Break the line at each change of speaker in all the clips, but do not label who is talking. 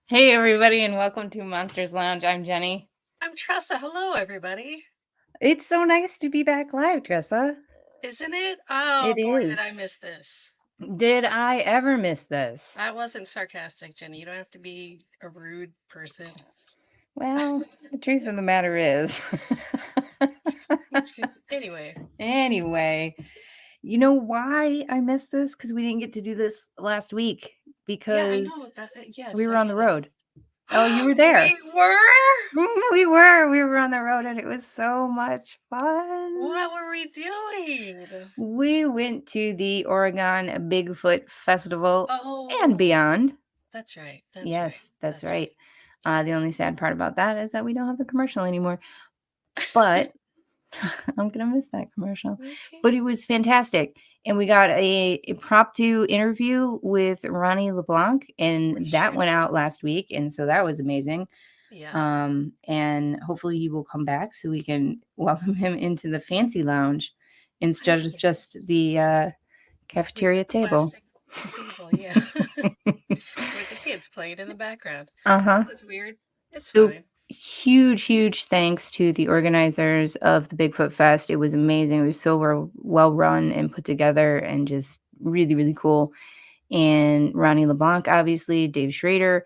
Hey, everybody, and welcome to Monsters Lounge. I'm Jeni.
I'm Tressa. Hello, everybody.
It's so nice to be back live, Tressa.
Isn't it? Oh,
It
boy, did I
is.
miss this.
Did I ever miss this?
I wasn't sarcastic, Jenny. You don't have to be a rude person.
Well, the truth of the matter is.
Anyway.
Anyway, you know why I missed this? Because we didn't get to do this last week
Yeah, I know.
because we
Yes,
were
I
on the
get it.
road. Oh, you were there.
We were?
We were on the road, and it was so much fun.
What were we doing?
We went to the Oregon Bigfoot Festival and
Oh,
beyond.
that's right. That's right.
Yes, that's
That's right.
right. The only sad part about that is that we don't have the commercial anymore. But I'm gonna miss that commercial.
Me
But it
too.
was fantastic, and we got a impromptu interview with Ronnie LeBlanc,
We
and that
sure
went
did.
out last week, and so that was amazing.
Yeah.
And hopefully he will come back so we can welcome him into the fancy lounge instead of just
Yes.
the
The
cafeteria table.
plastic table, yeah. With the kids playing in the background.
Uh-huh.
That was weird. It's
So
fine.
huge thanks to the organizers of the Bigfoot Fest. It was amazing. It was so well run and put together and just really cool. And Ronnie LeBlanc, obviously, Dave Schrader,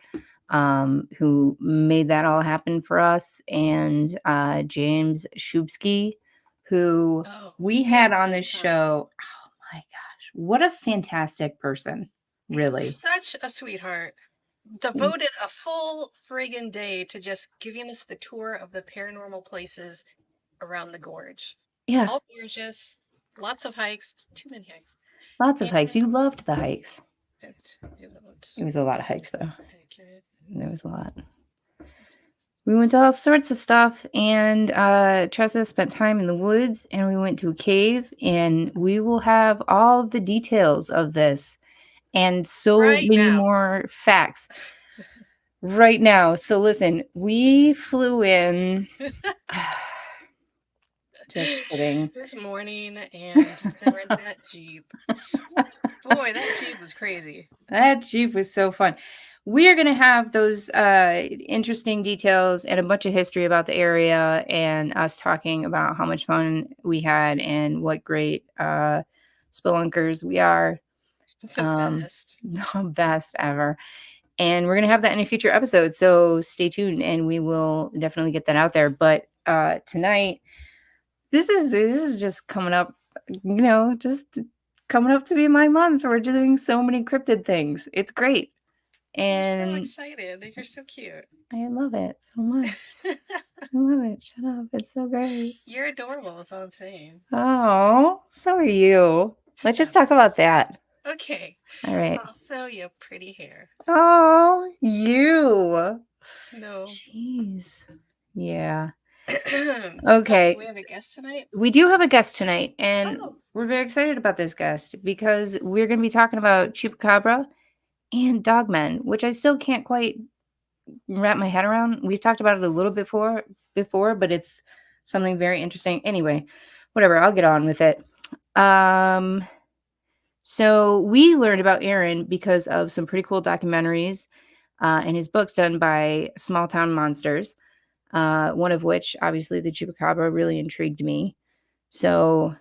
who made that all happen for us, and James Shubsky, who
Oh,
we
we had
had
a
on
great
this
time.
show. Oh my gosh, what a fantastic person, really.
Such a sweetheart. Devoted a full friggin' day to just giving us the tour of the paranormal places around the gorge.
Yeah,
All gorgeous, lots of hikes, too many hikes.
lots of
And
hikes. You loved the hikes.
it's
It was a lot of hikes, though.
almost accurate.
There was a lot. We went to all sorts of stuff, and Tressa spent time in the woods, and we went to a cave, and we will have all of the details of this and so
Right
many
now.
more facts right now. So listen, we flew in. Just kidding.
This morning and they were in that Jeep. Boy, that Jeep was crazy.
That Jeep was so fun. We are going to have those interesting details and a bunch of history about the area and us talking about how much fun we had and what great spelunkers we are.
The best.
The best ever. And we're going to have that in a future episode. So stay tuned and we will definitely get that out there. But tonight, this is just coming up, just coming up to be my month. We're doing so many cryptid things. It's great.
I'm so
And
excited. You're so cute.
I love it so much. I love it. Shut up. It's so great.
You're adorable, is all I'm saying.
Oh, so are you. Let's just
Stop
talk about that.
it. Okay.
All right.
Also, you have pretty hair.
Oh, you.
No.
Jeez. Yeah.
Oh,
Okay.
we have a guest tonight?
We do have a guest tonight, and
Oh,
we're very excited about this guest because we're going to be talking about Chupacabra and Dogmen, which I still can't quite wrap my head around. We've talked about it a little before, but it's something very interesting. Anyway, whatever, I'll get on with it. So we learned about Aaron because of some pretty cool documentaries and his books done by Small Town Monsters. One of which, obviously, the Chupacabra really intrigued me. So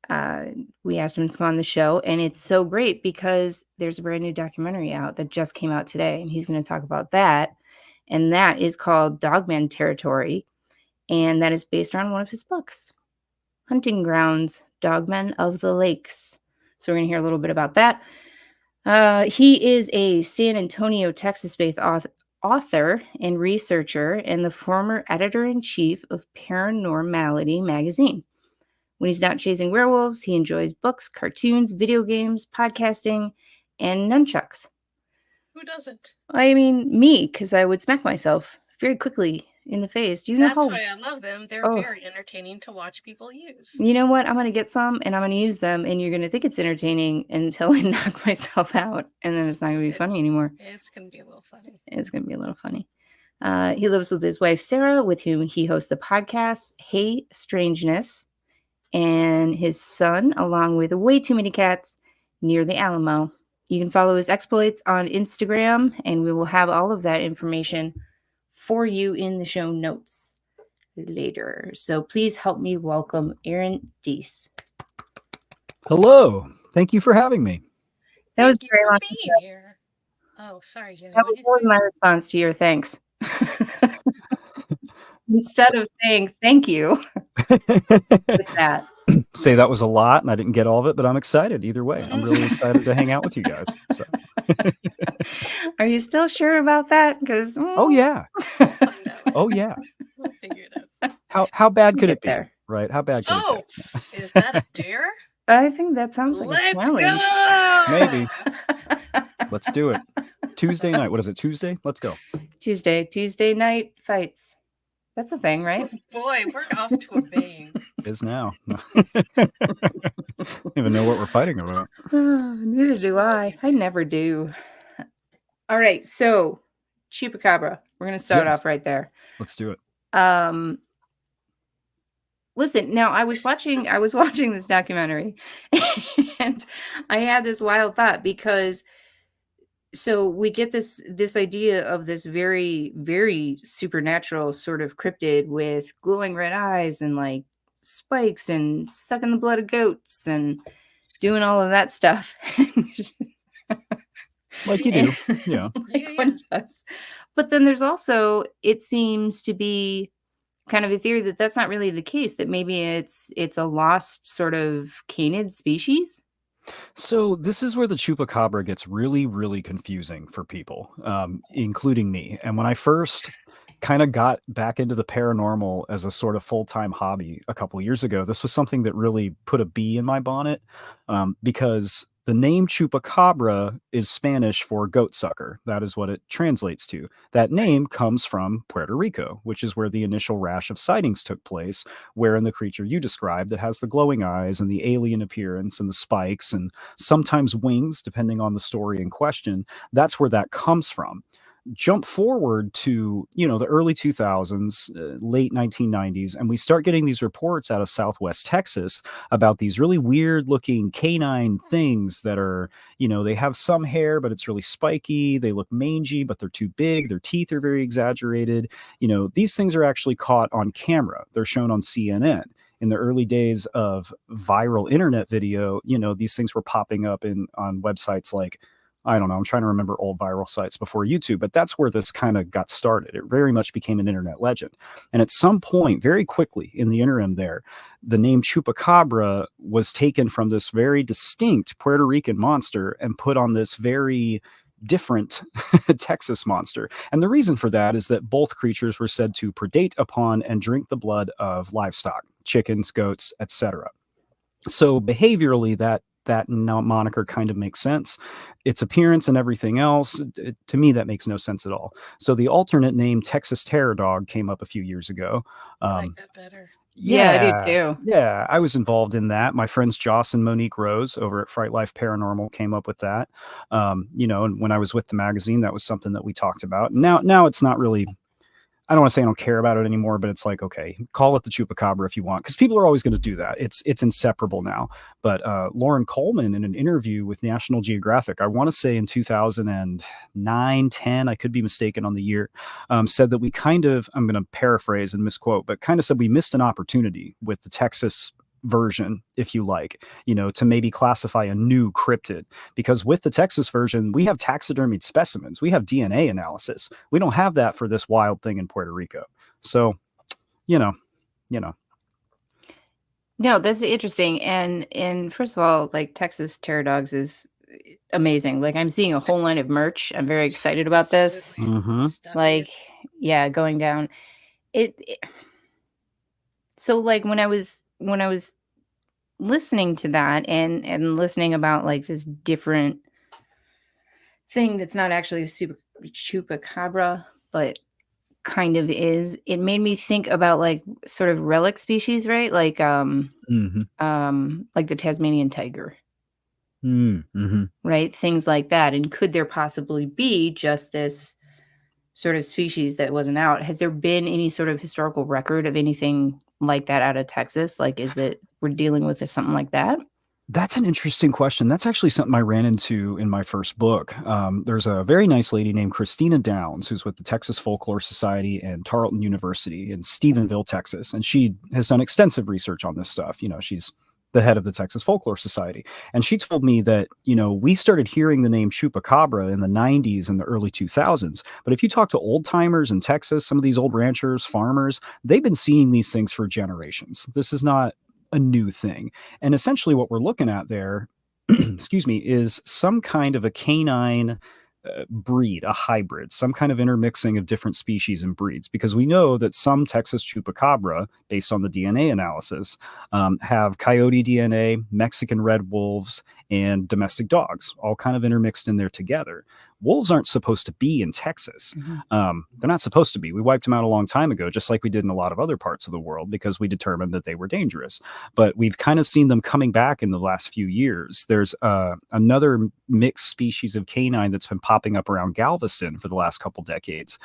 uh, we asked him to come on the show, and it's so great because there's a brand new documentary out that just came out today, and he's going to talk about that. And that is called Dogman Territory, and that is based on one of his books, Hunting Grounds, Dogmen of the Lakes. So we're going to hear a little bit about that. He is a San Antonio, Texas-based author and researcher and the former editor-in-chief of Paranormality magazine. When he's not chasing werewolves, he enjoys books, cartoons, video games, podcasting, and nunchucks.
who doesn't?
I mean, me, because I would smack myself very quickly in the face. Do you know
That's
how?
why I love them. They're
Oh,
very entertaining to watch people use.
you know what? I'm going to get some and I'm going to use them, and you're going to think it's entertaining until I knock myself out, and then it's not going to be funny anymore.
It's going to be a little funny.
It's going to be a little funny. He lives with his wife, Sarah, with whom he hosts the podcast, Hey Strangeness, and his son, along with way too many cats, near the Alamo. You can follow his exploits on Instagram, and we will have all of that information for you in the show notes later. So please help me welcome Aaron Deese.
Hello. Thank you for having me.
That was
Thank you
very
for
long.
being here. Oh, sorry, Jeni.
That
What did you
was
say?
my response to your thanks. Instead of saying thank you with that.
Say that was a lot and I didn't get all of it, but I'm excited either way. I'm really excited to hang out with you guys. So.
Are you still sure about that? Because
Oh yeah.
We'll find out.
Oh yeah.
We'll figure it
How bad could
get
it be?
there.
Right? How bad could it
Oh,
get?
is that a dare?
I think that sounds like a
Let's
challenge.
go!
Maybe. Let's do it. Tuesday night. What is it? Tuesday? Let's go.
Tuesday night fights. That's a thing, right?
Boy, we're off to a bang.
Is now. Don't even know what we're fighting about.
Neither do I. I never do. All right, so Chupacabra. We're gonna start
Yes.
off right there.
Let's do it.
Listen, now I was watching this documentary and I had this wild thought because so we get this idea of this very, very supernatural sort of cryptid with glowing red eyes and like spikes and sucking the blood of goats and doing all of that stuff.
Like you do. Yeah.
Like one does. But then there's also, it seems to be kind of a theory that that's not really the case, that maybe it's a lost sort of canid species.
So this is where the Chupacabra gets really, really confusing for people, including me. And when I first kind of got back into the paranormal as a sort of full-time hobby a couple years ago, this was something that really put a bee in my bonnet, because the name Chupacabra is Spanish for goat sucker. That is what it translates to. That name comes from Puerto Rico, which is where the initial rash of sightings took place, wherein the creature you described that has the glowing eyes and the alien appearance and the spikes and sometimes wings, depending on the story in question, that's where that comes from. Jump forward to the early 2000s, late 1990s, and we start getting these reports out of Southwest Texas about these really weird looking canine things that are, they have some hair but it's really spiky, they look mangy but they're too big, their teeth are very exaggerated. These things are actually caught on camera. They're shown on CNN. In the early days of viral internet video, these things were popping up on websites like, I don't know, I'm trying to remember old viral sites before YouTube, but that's where this kind of got started. It very much became an internet legend. And at some point, very quickly in the interim there, the name Chupacabra was taken from this very distinct Puerto Rican monster and put on this very different Texas monster. And the reason for that is that both creatures were said to predate upon and drink the blood of livestock, chickens, goats, etc. So behaviorally, that moniker kind of makes sense. Its appearance and everything else, to me, that makes no sense at all. So the alternate name Texas Terror Dog came up a few years ago.
I like that better.
Yeah, I do too.
Yeah, I was involved in that. My friends Joss and Monique Rose over at Fright Life Paranormal came up with that. And when I was with the magazine, that was something that we talked about. Now it's not really, I don't want to say I don't care about it anymore, but it's like, okay, call it the Chupacabra if you want, because people are always going to do that. It's inseparable now. But Lauren Coleman, in an interview with National Geographic, I want to say in 2009, 10, I could be mistaken on the year, said that we kind of, I'm going to paraphrase and misquote, but kind of said we missed an opportunity with the Texas version, if you like, to maybe classify a new cryptid, because with the Texas version, we have taxidermied specimens, we have DNA analysis. We don't have that for this wild thing in Puerto Rico. So, No,
that's interesting. And first of all, like Texas Terror Dogs is amazing. Like I'm seeing a whole line of merch. I'm very excited about this. Like, yeah, going down. So like when I was listening to that and listening about like this different thing that's not actually a super Chupacabra, but kind of is, it made me think about like sort of relic species, right? Like like the Tasmanian tiger. Right? Things like that. And could there possibly be just this sort of species that wasn't out? Has there been any sort of historical record of anything like that out of Texas? Like, is it we're dealing with something like that?
That's an interesting question. That's actually something I ran into in my first book. There's a very nice lady named Christina Downs, who's with the Texas Folklore Society and Tarleton University in Stephenville, Texas. And she has done extensive research on this stuff. She's the head of the Texas Folklore Society. And she told me that, we started hearing the name Chupacabra in the 90s and the early 2000s. But if you talk to old timers in Texas, some of these old ranchers, farmers, they've been seeing these things for generations. This is not a new thing. And essentially what we're looking at there, excuse me, is some kind of a canine breed, a hybrid, some kind of intermixing of different species and breeds, because we know that some Texas Chupacabra, based on the DNA analysis, have coyote DNA, Mexican red wolves, and domestic dogs, all kind of intermixed in there together. Wolves aren't supposed to be in Texas. They're not supposed to be. We wiped them out a long time ago, just like we did in a lot of other parts of the world, because we determined that they were dangerous. But we've kind of seen them coming back in the last few years. There's another mixed species of canine that's been popping up around Galveston for the last couple decades,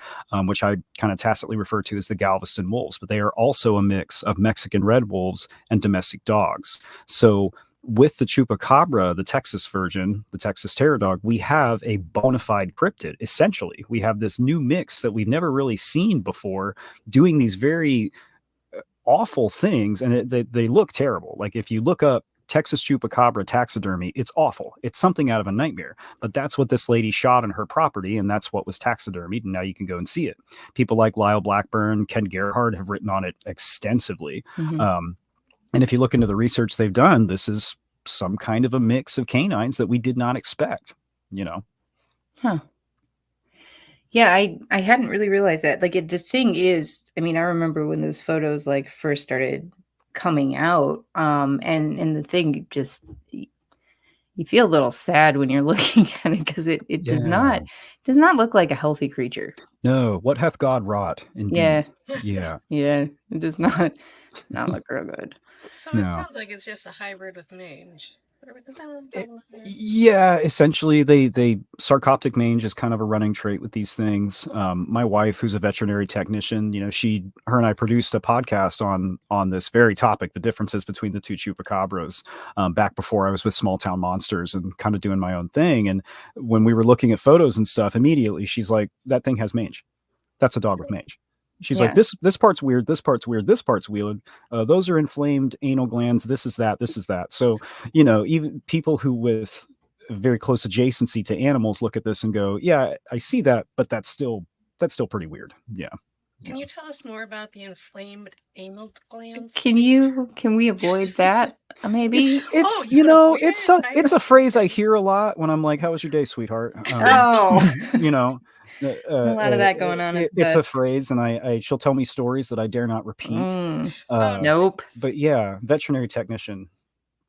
which I kind of tacitly refer to as the Galveston wolves. But they are also a mix of Mexican red wolves and domestic dogs. So with the Chupacabra, the Texas version, the Texas Terror Dog, we have a bona fide cryptid. Essentially, we have this new mix that we've never really seen before, doing these very awful things, and they look terrible. Like if you look up Texas Chupacabra taxidermy, it's awful. It's something out of a nightmare. But that's what this lady shot on her property, and that's what was taxidermied, and now you can go and see it. People like Lyle Blackburn, Ken Gerhard have written on it extensively. And if you look into the research they've done, this is some kind of a mix of canines that we did not expect,
Huh. Yeah, I hadn't really realized that. Like the thing is, I mean, I remember when those photos like first started coming out, and the thing just you feel a little sad when you're looking at it, because it does not look like a healthy creature.
No, what hath God wrought? Indeed. Yeah.
It does not look real good.
So it sounds like it's just a hybrid with mange.
Yeah, essentially they sarcoptic mange is kind of a running trait with these things. My wife, who's a veterinary technician, her and I produced a podcast on this very topic, the differences between the two Chupacabras, back before I was with Small Town Monsters and kind of doing my own thing. And when we were looking at photos and stuff, immediately she's like, that thing has mange. That's a dog with mange. She's like, this part's weird, this part's weird, this part's weird. Those are inflamed anal glands. This is that. So, even people who with very close adjacency to animals look at this and go, yeah, I see that, but that's still pretty weird. Yeah.
Can you tell us more about the inflamed anal glands?
Can we avoid that? Maybe
it's a phrase I hear a lot when I'm like, how was your day, sweetheart?
A lot of that going on.
It's a phrase, and she'll tell me stories that I dare not repeat.
Nope.
But yeah, veterinary technician,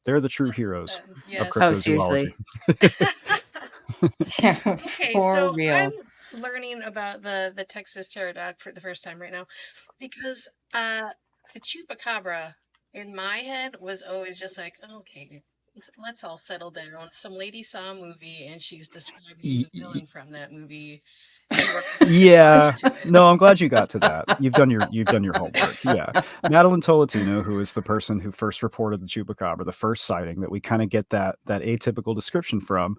they're the true heroes of
cryptozoology.
Okay,
for real.
I'm learning about the Texas Terror Dog for the first time right now, because the Chupacabra in my head was always just like, okay, let's all settle down. Some lady saw a movie and she's describing the villain from that movie.
Yeah, no, I'm glad you got to that. You've done your homework. Yeah, Madeline Tolentino, who is the person who first reported the Chupacabra, the first sighting that we kind of get that atypical description from.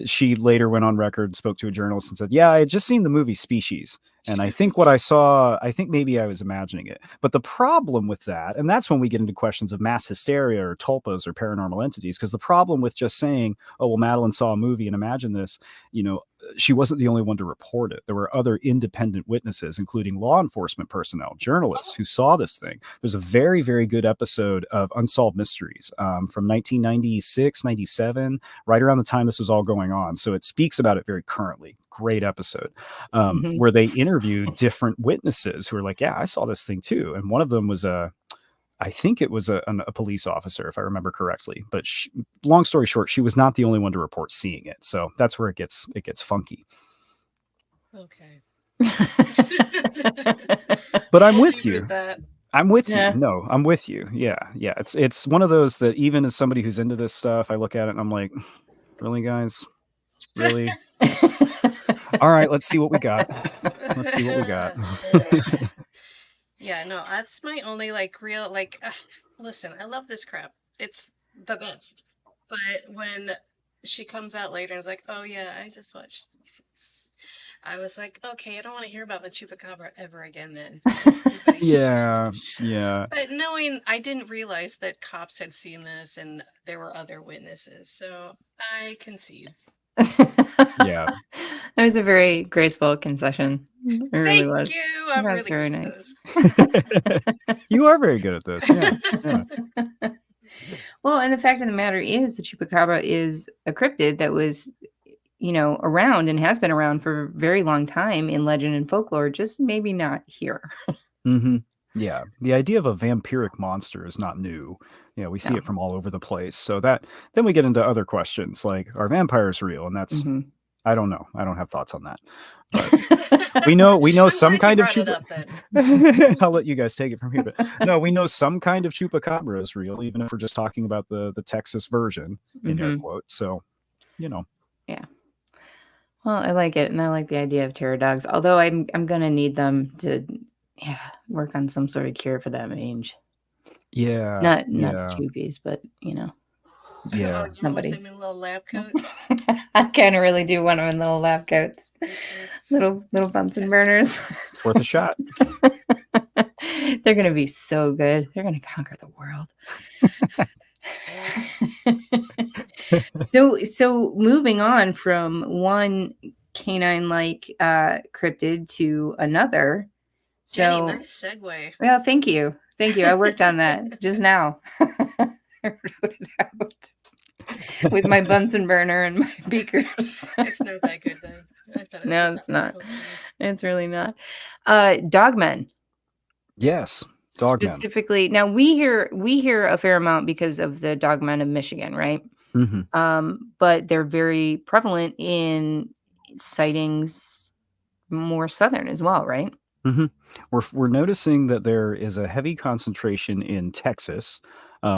She later went on record, spoke to a journalist, and said, "Yeah, I had just seen the movie Species, and I think what I saw, I think maybe I was imagining it." But the problem with that, and that's when we get into questions of mass hysteria or tulpas or paranormal entities, because the problem with just saying, "Oh, well, Madeline saw a movie and imagined this," she wasn't the only one to report it. There were other independent witnesses, including law enforcement personnel, journalists who saw this thing. There's a very, very good episode of Unsolved Mysteries from 1996, 97, right around the time this was all going on. So it speaks about it very currently. Great episode where they interviewed different witnesses who were like, yeah, I saw this thing too. And one of them was I think it was a police officer, if I remember correctly. But long story short, she was not the only one to report seeing it. So that's where it gets funky.
Okay.
But I'm with you. I'm with
Yeah.
you. No, I'm with you. Yeah. It's one of those that even as somebody who's into this stuff, I look at it and I'm like, really, guys? Really? All right, let's see what we got.
Yeah, no, that's my only real listen, I love this crap. It's the best. But when she comes out later and is like, "Oh yeah, I just watched Species," I was like, "Okay, I don't want to hear about the Chupacabra ever again." Then
Yeah, yeah,
But knowing, I didn't realize that cops had seen this and there were other witnesses, so I concede.
yeah.
It was a very graceful concession. It really
Thank
was.
you. I'm
That's
really
very
good at
nice.
those.
You are very good at this. Yeah, yeah.
Well, and the fact of the matter is the Chupacabra is a cryptid that was, around and has been around for a very long time in legend and folklore, just maybe not here.
Mm-hmm. Yeah, the idea of a vampiric monster is not new. We see
No.
it from all over the place. So then we get into other questions like, are vampires real? And that's
Mhm.
I don't know. I don't have thoughts on that. But we know
I'm
some
glad you
kind of
brought it up
chupa. I'll let you guys take it from here. But no, we know some kind of chupacabra is real, even if we're just talking about the Texas version in air
Mhm.
quotes. So,
Yeah. Well, I like it, and I like the idea of terror dogs. Although I'm gonna need them to, work on some sort of cure for that mange.
yeah,
Not the
yeah,
Chupies, but
Oh,
yeah.
you want
somebody.
them in little lab coats?
I kind of really do want them in little lab coats,
Coats.
little Bunsen
Test
burners.
It's worth a shot.
They're gonna be so good. They're gonna conquer the world. So moving on from one canine-like cryptid to another.
Jeni,
So,
nice segue.
well, thank you. I worked on that just now. I wrote it out with my Bunsen burner and my beakers.
It's not that good though. I thought it was
No,
just
it's
that
not.
cool.
It's really not. Dogmen.
Yes, Dogmen.
Specifically, now we hear a fair amount because of the Dogmen of Michigan, right? But they're very prevalent in sightings more southern as well, right?
We're noticing that there is a heavy concentration in Texas,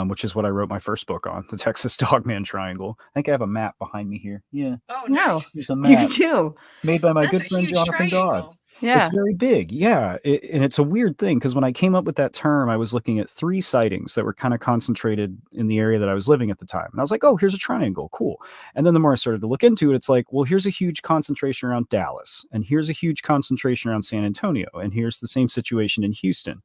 which is what I wrote my first book on, the Texas Dogman Triangle. I think I have a map behind me here. Yeah,
Oh,
No,
nice.
there's a
you
map
do.
made by my
That's
good
a
friend
huge
Jonathan Dodd.
triangle.
It's
Yeah.
very big, yeah, and it's a weird thing because when I came up with that term, I was looking at 3 sightings that were kind of concentrated in the area that I was living at the time, and I was like, "Oh, here's a triangle, cool." And then the more I started to look into it, it's like, well, here's a huge concentration around Dallas, and here's a huge concentration around San Antonio, and here's the same situation in Houston.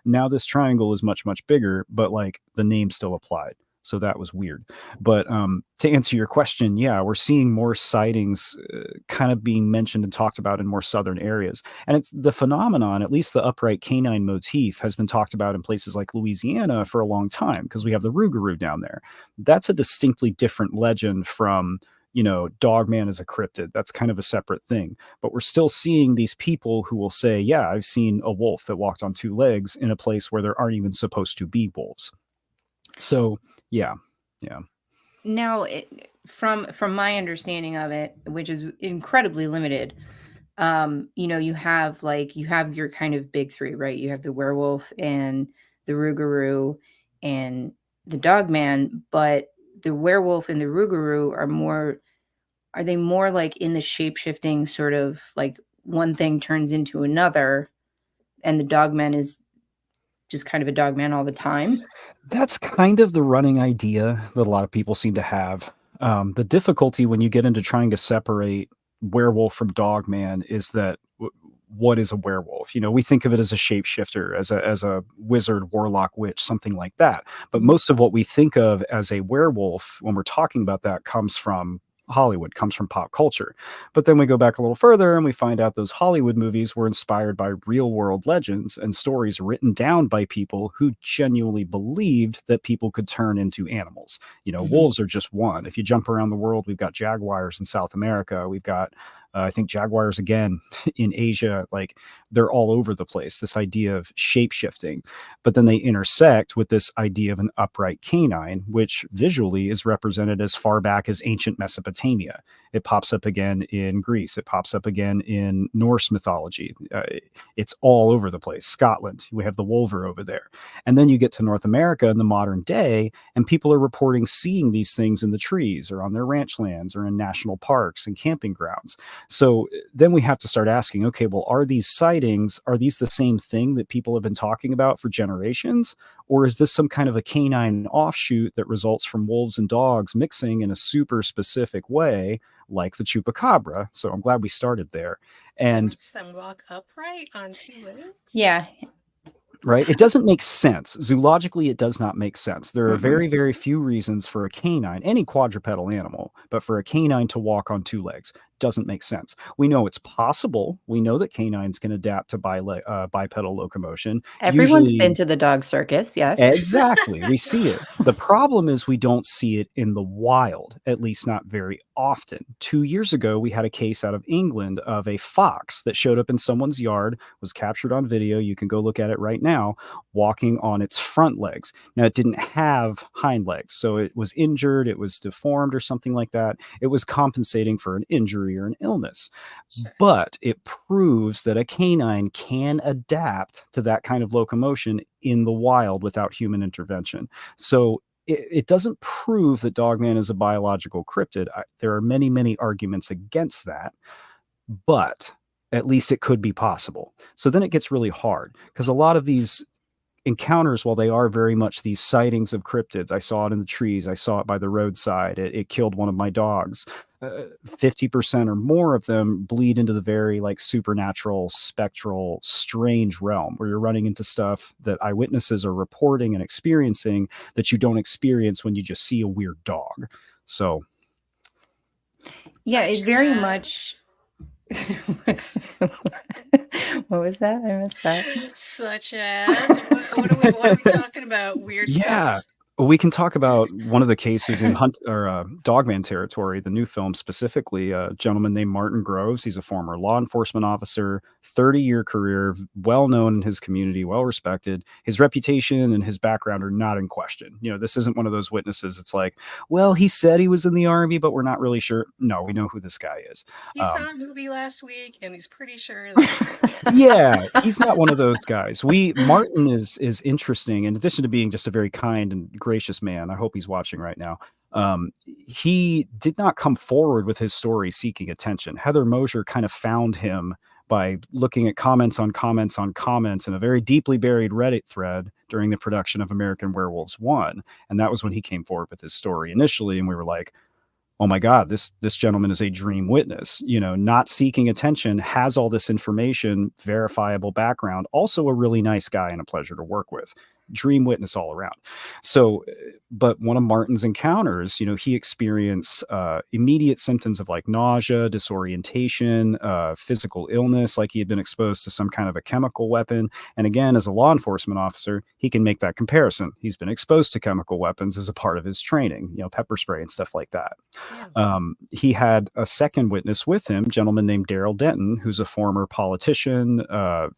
Now this triangle is much, much bigger, but like the name still applied. So that was weird. But to answer your question, yeah, we're seeing more sightings kind of being mentioned and talked about in more southern areas. And it's the phenomenon, at least the upright canine motif, has been talked about in places like Louisiana for a long time because we have the Rougarou down there. That's a distinctly different legend from Dogman is a cryptid. That's kind of a separate thing. But we're still seeing these people who will say, yeah, I've seen a wolf that walked on 2 legs in a place where there aren't even supposed to be wolves. So, yeah.
Now, from my understanding of it, which is incredibly limited, you have your kind of big 3, right? You have the werewolf and the Rougarou and the Dogman, but the werewolf and the Rougarou are they more like in the shape-shifting sort of like one thing turns into another, and the Dogman is just kind of a Dogman all the time?
That's kind of the running idea that a lot of people seem to have. The difficulty when you get into trying to separate werewolf from dogman is that what is a werewolf? We think of it as a shapeshifter, as a wizard, warlock, witch, something like that. But most of what we think of as a werewolf when we're talking about that comes from Hollywood, comes from pop culture. But then we go back a little further and we find out those Hollywood movies were inspired by real world legends and stories written down by people who genuinely believed that people could turn into animals. Wolves are just one. If you jump around the world, we've got jaguars in South America. We've got I think jaguars again in Asia, like they're all over the place. This idea of shape shifting, but then they intersect with this idea of an upright canine, which visually is represented as far back as ancient Mesopotamia. It pops up again in Greece. It pops up again in Norse mythology. It's all over the place. Scotland, we have the wolver over there. And then you get to North America in the modern day, and people are reporting seeing these things in the trees or on their ranch lands or in national parks and camping grounds. So then we have to start asking, okay, well, are these sightings, are these the same thing that people have been talking about for generations? Or is this some kind of a canine offshoot that results from wolves and dogs mixing in a super specific way, like the Chupacabra? So I'm glad we started there.
That
And
makes them walk upright on two legs.
Yeah.
right, it doesn't make sense. Zoologically, it does not make sense. There are
Mhm.
very, very few reasons for a canine, any quadrupedal animal, but for a canine to walk on two legs doesn't make sense. We know it's possible. We know that canines can adapt to bipedal locomotion.
Everyone's
Usually,
been to the dog circus, yes.
exactly. We see it. The problem is we don't see it in the wild, at least not very often. 2 years ago, we had a case out of England of a fox that showed up in someone's yard, was captured on video. You can go look at it right now, walking on its front legs. Now, it didn't have hind legs, so it was injured, it was deformed or something like that. It was compensating for an injury or an illness.
Sure.
But it proves that a canine can adapt to that kind of locomotion in the wild without human intervention. So it doesn't prove that Dogman is a biological cryptid. There are many, many arguments against that, but at least it could be possible. So then it gets really hard because a lot of these encounters, while they are very much these sightings of cryptids, I saw it in the trees, I saw it by the roadside, it killed one of my dogs. 50% or more of them bleed into the very like supernatural, spectral, strange realm where you're running into stuff that eyewitnesses are reporting and experiencing that you don't experience when you just see a weird dog. So,
Yeah, it
Such
very
as-
much. What was that? I missed that.
Such as what are we talking about? Weird
yeah.
stuff.
We can talk about one of the cases in Dogman territory, the new film specifically. A gentleman named Martin Groves. He's a former law enforcement officer, 30-year career, well known in his community, well respected. His reputation and his background are not in question. You know, this isn't one of those witnesses. It's like, well, he said he was in the army, but we're not really sure. No, we know who this guy is.
He saw a movie last week, and he's pretty sure that.
Yeah, he's not one of those guys. Martin is interesting. In addition to being just a very kind and gracious man, I hope he's watching right now. He did not come forward with his story seeking attention. Heather Mosier kind of found him by looking at comments on comments on comments in a very deeply buried Reddit thread during the production of American Werewolves 1. And that was when he came forward with his story initially. And we were like, oh my God, this gentleman is a dream witness, you know, not seeking attention, has all this information, verifiable background, also a really nice guy and a pleasure to work with. Dream witness all around. So, but one of Martin's encounters, you know, he experienced immediate symptoms of like nausea, disorientation, physical illness, like he had been exposed to some kind of a chemical weapon. And again, as a law enforcement officer, he can make that comparison. He's been exposed to chemical weapons as a part of his training, you know, pepper spray and stuff like that.
Yeah.
He had a second witness with him, a gentleman named Daryl Denton, who's a former politician,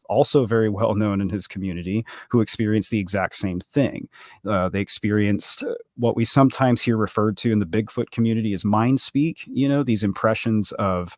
also very well known in his community, who experienced the exact same thing. They experienced what we sometimes hear referred to in the Bigfoot community as mind speak, you know, these impressions of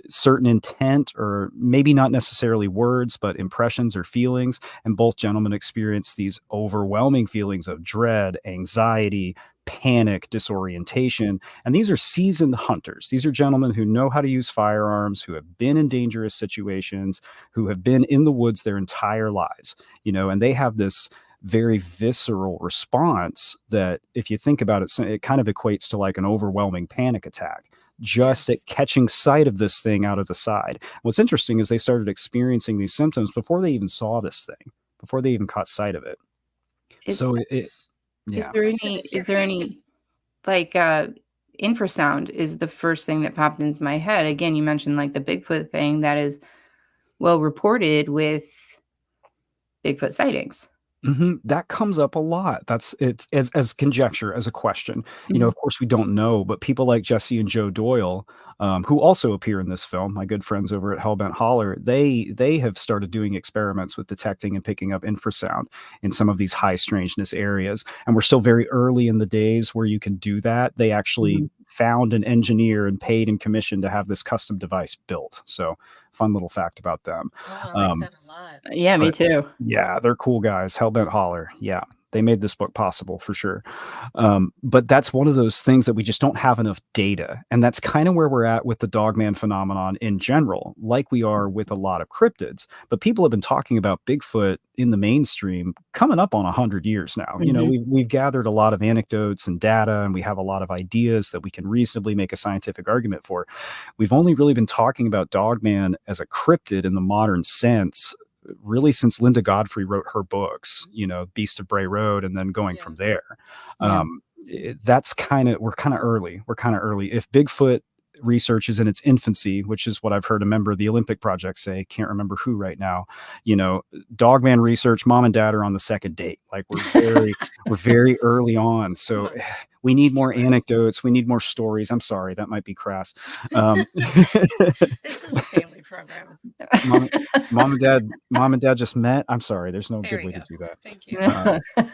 certain intent, or maybe not necessarily words, but impressions or feelings. And both gentlemen experienced these overwhelming feelings of dread, anxiety, panic, disorientation. And these are seasoned hunters. These are gentlemen who know how to use firearms, who have been in dangerous situations, who have been in the woods their entire lives, you know, and they have this very visceral response that, if you think about it, it kind of equates to like an overwhelming panic attack, just at catching sight of this thing out of the side. What's interesting is they started experiencing these symptoms before they even saw this thing, before they even caught sight of it. So yeah.
Is there any like infrasound is the first thing that popped into my head. Again, you mentioned like the Bigfoot thing that is well reported with Bigfoot sightings.
That comes up a lot. It's as conjecture, as a question. You know, of course, we don't know, but people like Jesse and Joe Doyle, who also appear in this film, my good friends over at Hellbent Holler, they have started doing experiments with detecting and picking up infrasound in some of these high strangeness areas. And we're still very early in the days where you can do that. They actually found an engineer and paid and commissioned to have this custom device built. So fun little fact about them.
Oh, I like that a lot.
Yeah, me too.
Yeah, they're cool guys. Hellbent Holler. Yeah, they made this book possible for sure. But that's one of those things that we just don't have enough data. And that's kind of where we're at with the Dogman phenomenon in general, like we are with a lot of cryptids. But people have been talking about Bigfoot in the mainstream coming up on 100 years now. You know, we've gathered a lot of anecdotes and data, and we have a lot of ideas that we can reasonably make a scientific argument for. We've only really been talking about Dogman as a cryptid in the modern sense really since Linda Godfrey wrote her books, you know, Beast of Bray Road, and then going from there. That's we're kind of early. If Bigfoot research is in its infancy, which is what I've heard a member of the Olympic Project say, can't remember who right now, you know, Dogman research, mom and dad are on the second date. Like we're very early on. So we need more anecdotes. We need more stories. I'm sorry, that might be crass.
This is a family program.
Mom and dad just met. I'm sorry, there's no good way to do that.
Thank you.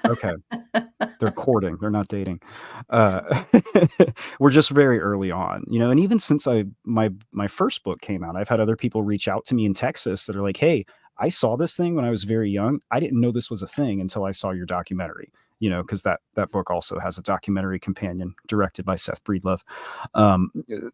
Okay. They're courting, they're not dating. We're just very early on, you know, and even since my first book came out, I've had other people reach out to me in Texas that are like, hey, I saw this thing when I was very young. I didn't know this was a thing until I saw your documentary, you know, because that book also has a documentary companion directed by Seth Breedlove.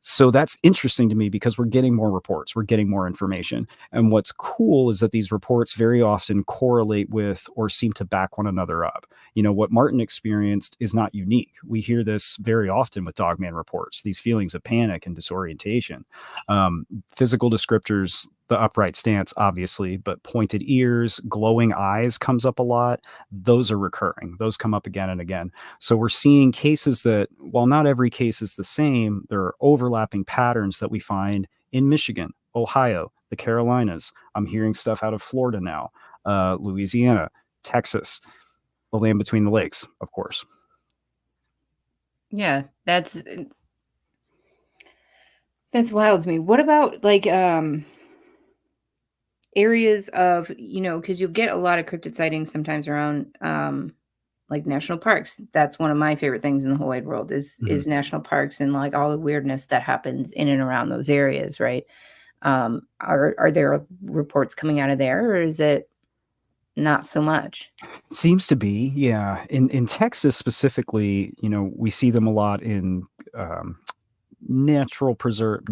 So that's interesting to me because we're getting more reports, we're getting more information. And what's cool is that these reports very often correlate with or seem to back one another up. You know, what Martin experienced is not unique. We hear this very often with Dogman reports, these feelings of panic and disorientation. Physical descriptors, the upright stance, obviously, but pointed ears, glowing eyes comes up a lot. Those are recurring. Those come up again and again. So we're seeing cases that, while not every case is the same, there are overlapping patterns that we find in Michigan, Ohio, the Carolinas. I'm hearing stuff out of Florida now, Louisiana, Texas, the land between the lakes, of course.
Yeah, that's wild to me. What about like areas of, you know, because you'll get a lot of cryptid sightings sometimes around like national parks. That's one of my favorite things in the whole wide world is national parks and like all the weirdness that happens in and around those areas, right? Are there reports coming out of there, or is it not so much?
Seems to be, yeah. In Texas specifically, you know, we see them a lot in natural preserves,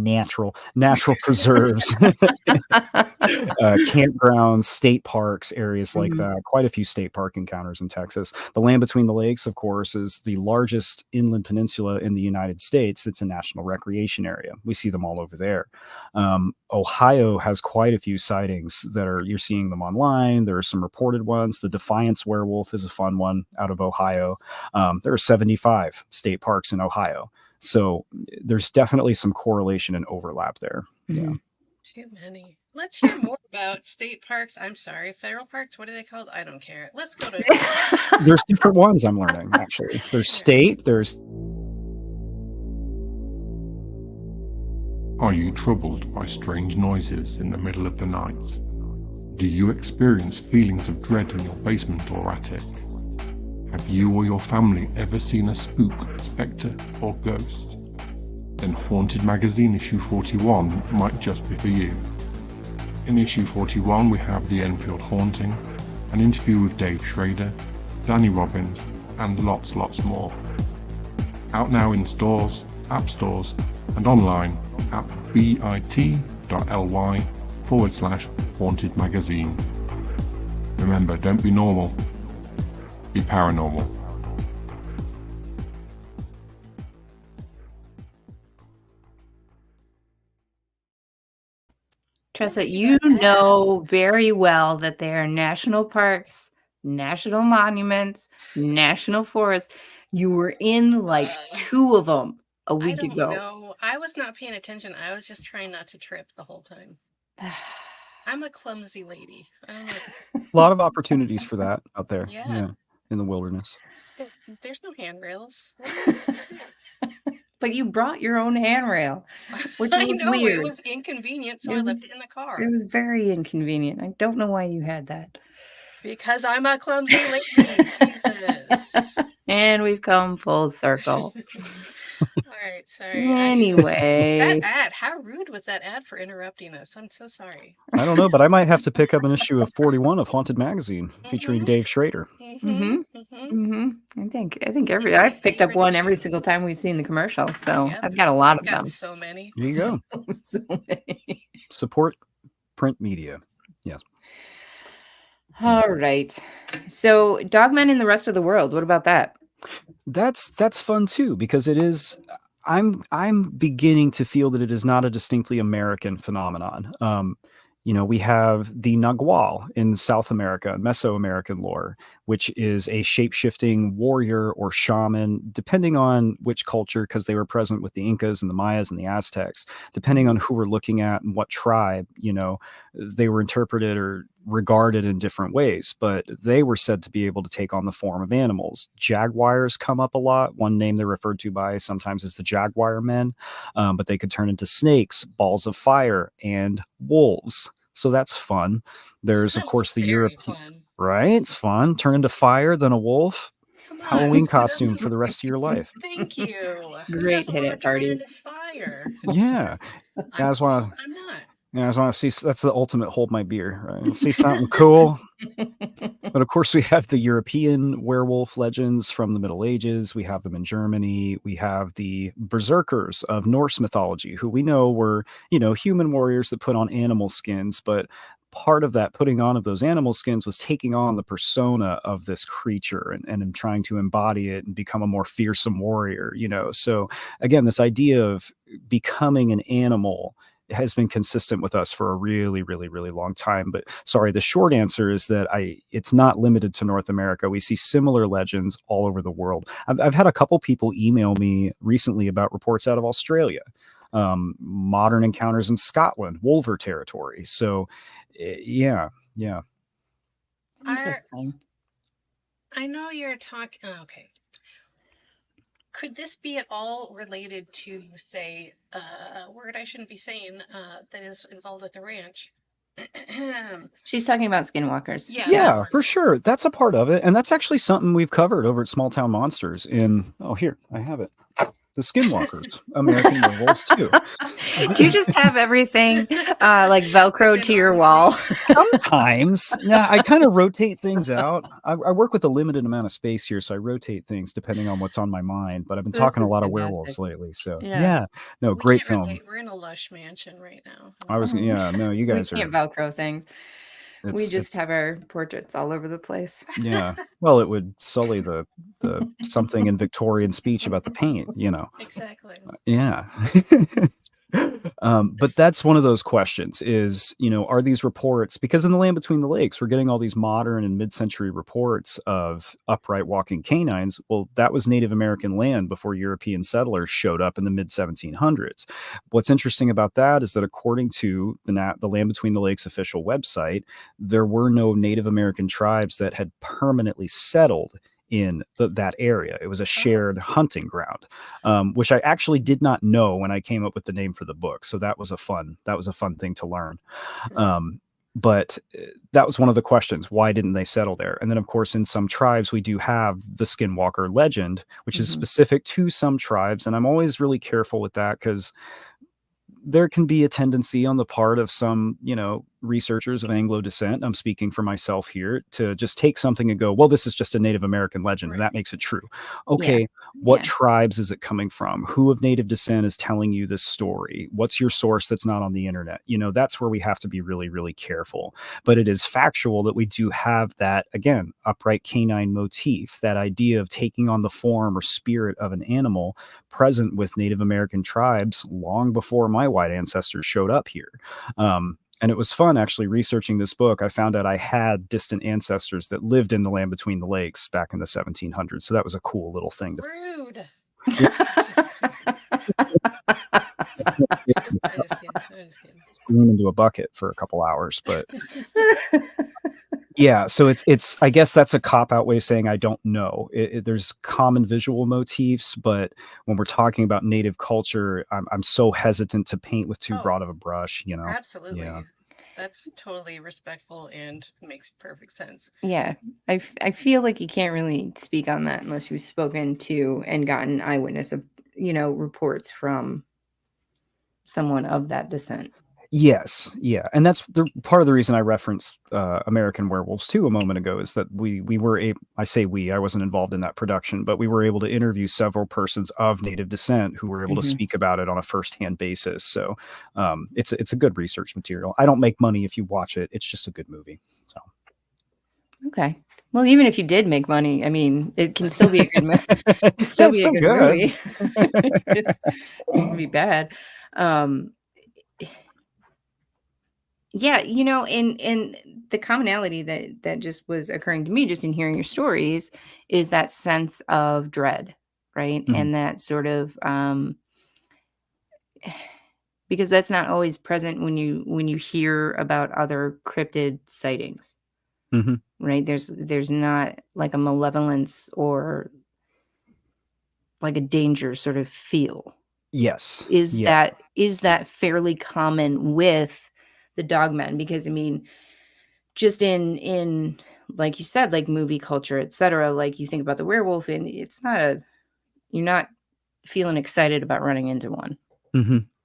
campgrounds, state parks, areas like that. Quite a few state park encounters in Texas. The land between the lakes, of course, is the largest inland peninsula in the United States. It's a national recreation area. We see them all over there. Ohio has quite a few sightings you're seeing them online. There are some reported ones. The Defiance werewolf is a fun one out of Ohio. There are 75 state parks in Ohio. So there's definitely some correlation and overlap there. Yeah.
Too many. Let's hear more about state parks. I'm sorry, federal parks. What are they called? I don't care. Let's go to.
There's different ones I'm learning, actually. There's state, there's.
Are you troubled by strange noises in the middle of the night? Do you experience feelings of dread in your basement or attic? Have you or your family ever seen a spook, spectre, or ghost? Then Haunted Magazine issue 41 might just be for you. In issue 41 we have The Enfield Haunting, an interview with Dave Schrader, Danny Robbins, and lots more. Out now in stores, app stores, and online at bit.ly/Haunted Magazine. Remember, don't be normal. Be paranormal.
Tressa, you know very well that there are national parks, national monuments, national forests. You were in like 2 of them a week ago.
No, I was not paying attention. I was just trying not to trip the whole time. I'm a clumsy lady. I don't know.
A lot of opportunities for that out there. Yeah. In the wilderness.
There's no handrails.
But you brought your own handrail, which was weird.
It was inconvenient, so I left it in the car.
It was very inconvenient. I don't know why you had that.
Because I'm a clumsy lady. Jesus.
And we've come full circle.
All right, sorry.
Anyway.
That ad, how rude was that ad for interrupting us? I'm so sorry.
I don't know, but I might have to pick up an issue of 41 of Haunted Magazine featuring
Mhm.
Dave Schrader.
I think
It's my
I've picked up
favorite
one every
issue.
single time we've seen the commercial, so
Yep.
I've got a lot
I've
of
got
them.
so many.
There you go.
So many.
Support print media. Yes.
All right. So Dogmen in the rest of the world. What about that?
That's fun too, because it is. I'm beginning to feel that it is not a distinctly American phenomenon. We have the Nagual in South America, Mesoamerican lore, which is a shape-shifting warrior or shaman, depending on which culture, because they were present with the Incas and the Mayas and the Aztecs. Depending on who we're looking at and what tribe, they were interpreted or regarded in different ways, but they were said to be able to take on the form of animals. Jaguars come up a lot. One name they're referred to by sometimes is the Jaguar Men, but they could turn into snakes, balls of fire, and wolves. So that's fun. There's, of course, the
Very
European,
fun.
right? It's fun. Turn into fire, then a wolf.
Come on.
Halloween
Who
costume
doesn't-
for the rest of your life.
Thank you. Who
Great
doesn't
hit
want
at
to turn
parties.
into fire?
Yeah.
I'm
I just
cold,
want to.
I'm not.
Yeah, I just want to see. That's the ultimate hold my beer. Right? See something cool. But of course, we have the European werewolf legends from the Middle Ages. We have them in Germany. We have the berserkers of Norse mythology, who we know were, human warriors that put on animal skins. But part of that putting on of those animal skins was taking on the persona of this creature and trying to embody it and become a more fearsome warrior, So again, this idea of becoming an animal has been consistent with us for a really, really, really long time. But sorry, the short answer is that it's not limited to North America. We see similar legends all over the world. I've had a couple people email me recently about reports out of Australia, modern encounters in Scotland, Wolver territory. So, yeah.
Interesting.
I know you're talking. Okay. Could this be at all related to, say, a word I shouldn't be saying that is involved at the ranch?
She's talking about skinwalkers.
Yeah,
Yeah,
that one.
for sure. That's a part of it. And that's actually something we've covered over at Small Town Monsters here, I have it. The Skinwalkers, American werewolves too.
Do you just have everything like Velcro
Within
to your
arm's
wall?
reach.
Sometimes. Yeah, I kind of rotate things out. I work with a limited amount of space here, so I rotate things depending on what's on my mind. But I've been
This
talking a
is
lot of
fantastic.
werewolves lately. So
Yeah.
no,
We
great
can't
film.
relate. We're in a lush mansion right now.
No, you guys
We
are.
can't Velcro things. We
It's
just have our portraits all over the place.
yeah. Well, it would sully the something in Victorian speech about the paint.
Exactly.
Yeah. But that's one of those questions is, are these reports, because in the land between the lakes, we're getting all these modern and mid-century reports of upright walking canines. Well, that was Native American land before European settlers showed up in the mid 1700s. What's interesting about that is that according to the Land Between the Lakes official website, there were no Native American tribes that had permanently settled in that area. It was a shared hunting ground, which I actually did not know when I came up with the name for the book. So that was a fun thing to learn. But that was one of the questions. Why didn't they settle there? And then, of course, in some tribes, we do have the Skinwalker legend, which is specific to some tribes. And I'm always really careful with that because there can be a tendency on the part of some, researchers of Anglo descent, I'm speaking for myself here, to just take something and go, well, this is just a Native American legend, and that makes it true. Okay, what tribes is it coming from? Who of Native descent is telling you this story? What's your source that's not on the internet? That's where we have to be really, really careful. But it is factual that we do have that, again, upright canine motif, that idea of taking on the form or spirit of an animal present with Native American tribes long before my white ancestors showed up here. And it was fun actually researching this book. I found out I had distant ancestors that lived in the land between the lakes back in the 1700s. So that was a cool little thing.
Rude. I'm just kidding.
Scream into a bucket for a couple hours, but yeah. So it's. I guess that's a cop-out way of saying I don't know. There's common visual motifs, but when we're talking about Native culture, I'm so hesitant to paint with too broad of a brush.
Absolutely.
Yeah.
That's totally respectful and makes perfect sense.
Yeah, I feel like you can't really speak on that unless you've spoken to and gotten eyewitness reports from someone of that descent.
Yes, yeah, and that's part of the reason I referenced American Werewolves too a moment ago, is that we were I say we, I wasn't involved in that production, but we were able to interview several persons of Native descent who were able to speak about it on a firsthand basis. So it's a good research material. I don't make money if you watch it; it's just a good movie. So
okay, well, even if you did make money, I mean, it can still be a good movie. It's still be a good movie. It's not gonna be bad. Yeah, and the commonality that just was occurring to me just in hearing your stories is that sense of dread, right? And that sort of because that's not always present when you hear about other cryptid sightings, right? There's not like a malevolence or like a danger sort of feel.
Yes.
Is that fairly common with the Dogmen? Because I mean, just in like you said, like movie culture, etc. Like you think about the werewolf, and you're not feeling excited about running into one,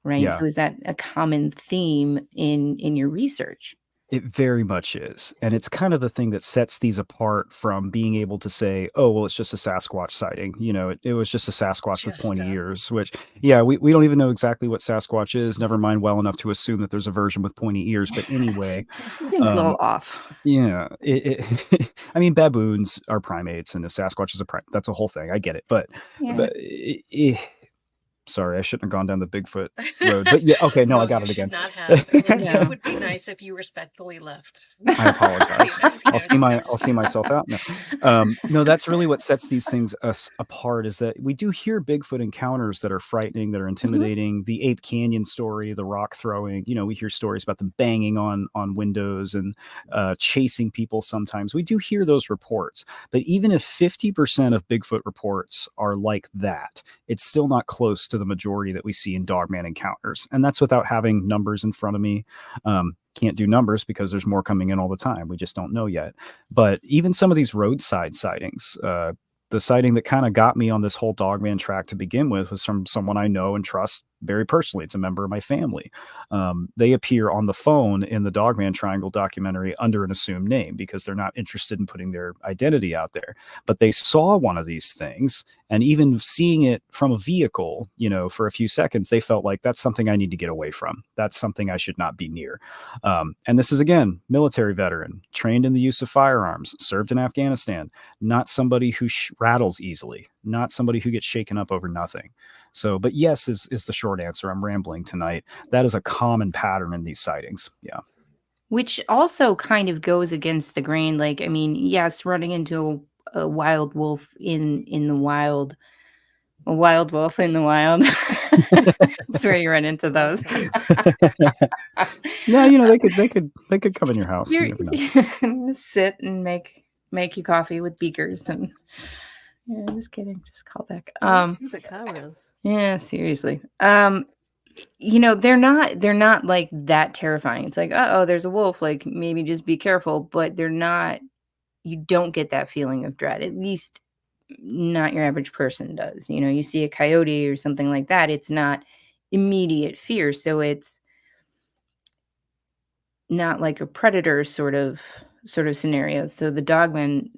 right?
Yeah.
So is that a common theme in your research?
It very much is. And it's kind of the thing that sets these apart from being able to say, oh, well, it's just a Sasquatch sighting. It was just a Sasquatch with pointy ears, which, yeah, we don't even know exactly what Sasquatch is, never mind well enough to assume that there's a version with pointy ears. But anyway,
Seems a little off.
Yeah. I mean, baboons are primates, and if Sasquatch is a primate, that's a whole thing. I get it. But sorry, I shouldn't have gone down the Bigfoot road. But yeah, okay, no, I got it again.
Should not have. It would be nice if you respectfully left.
I apologize. I'll see myself out. No, that's really what sets these things apart, is that we do hear Bigfoot encounters that are frightening, that are intimidating. The Ape Canyon story, the rock throwing, we hear stories about them banging on windows and chasing people sometimes. We do hear those reports. But even if 50% of Bigfoot reports are like that, it's still not close to the majority that we see in Dogman encounters. And that's without having numbers in front of me. Can't do numbers because there's more coming in all the time. We just don't know yet. But even some of these roadside sightings, the sighting that kind of got me on this whole Dogman track to begin with was from someone I know and trust very personally. It's a member of my family. They appear on the phone in the Dogman Triangle documentary under an assumed name because they're not interested in putting their identity out there. But they saw one of these things, and even seeing it from a vehicle, for a few seconds, they felt like that's something I need to get away from. That's something I should not be near. And this is, again, military veteran, trained in the use of firearms, served in Afghanistan, not somebody who rattles easily, not somebody who gets shaken up over nothing. So, but yes, is the short answer. I'm rambling tonight. That is a common pattern in these sightings. Yeah.
Which also kind of goes against the grain. Like, I mean, yes, running into a wild wolf in the wild, a wild wolf in the wild. That's where you run into those.
No, they could come in your house. You never know.
Sit and make you coffee with beakers and just kidding. Just call back. Yeah, seriously. They're not like that terrifying. It's like, oh, there's a wolf, like maybe just be careful, but they're not, you don't get that feeling of dread. At least not your average person does. You see a coyote or something like that, it's not immediate fear. So it's not like a predator sort of scenario. So the Dogman